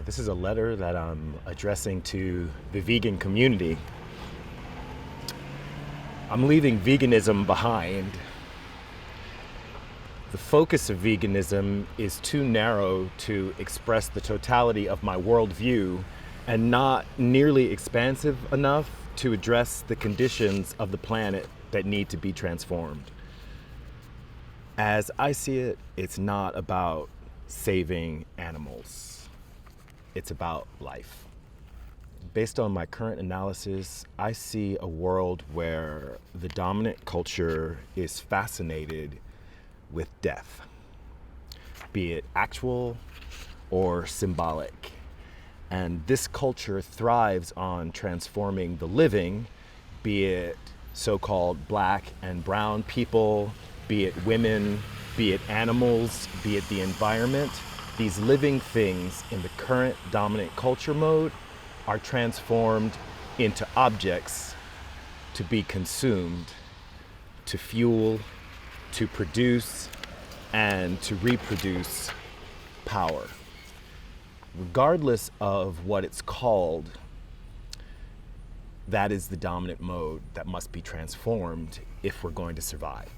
This is a letter that I'm addressing to the vegan community. I'm leaving veganism behind. The focus of veganism is too narrow to express the totality of my worldview and not nearly expansive enough to address the conditions of the planet that need to be transformed. As I see it, it's not about saving animals. It's about life. Based on my current analysis, I see a world where the dominant culture is fascinated with death, be it actual or symbolic. And this culture thrives on transforming the living, be it so-called black and brown people, be it women, be it animals, be it the environment. These living things in the current dominant culture mode are transformed into objects to be consumed, to fuel, to produce, and to reproduce power. Regardless of what it's called, that is the dominant mode that must be transformed if we're going to survive.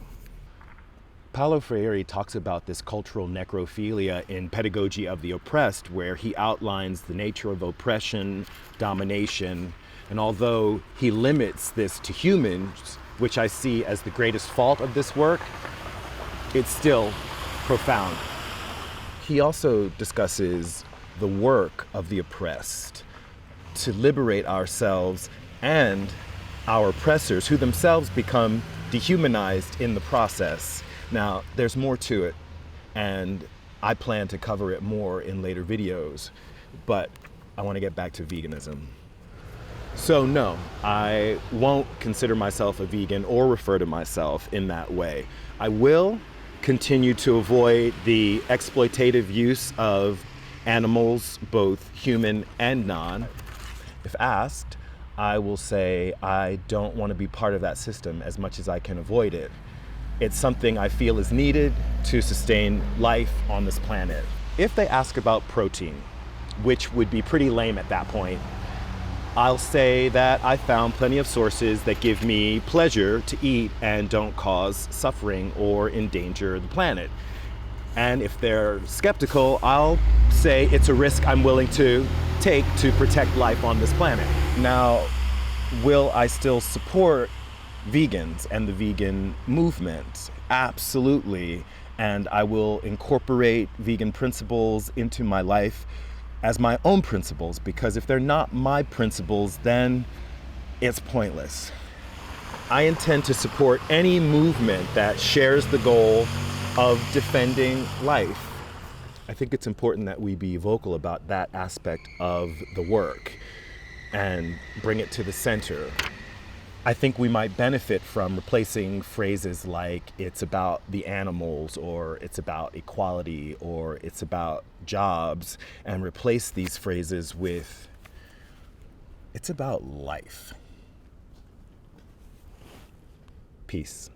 Paulo Freire talks about this cultural necrophilia in Pedagogy of the Oppressed, where he outlines the nature of oppression, domination, and although he limits this to humans, which I see as the greatest fault of this work, it's still profound. He also discusses the work of the oppressed to liberate ourselves and our oppressors, who themselves become dehumanized in the process. Now, there's more to it, and I plan to cover it more in later videos, but I want to get back to veganism. So no, I won't consider myself a vegan or refer to myself in that way. I will continue to avoid the exploitative use of animals, both human and non. If asked, I will say I don't want to be part of that system as much as I can avoid it. It's something I feel is needed to sustain life on this planet. If they ask about protein, which would be pretty lame at that point, I'll say that I found plenty of sources that give me pleasure to eat and don't cause suffering or endanger the planet. And if they're skeptical, I'll say it's a risk I'm willing to take to protect life on this planet. Now, will I still support vegans and the vegan movement? Absolutely. And I will incorporate vegan principles into my life as my own principles, because if they're not my principles, then it's pointless. I intend to support any movement that shares the goal of defending life. I think it's important that we be vocal about that aspect of the work and bring it to the center. I think we might benefit from replacing phrases like it's about the animals, or it's about equality, or it's about jobs, and replace these phrases with it's about life. Peace.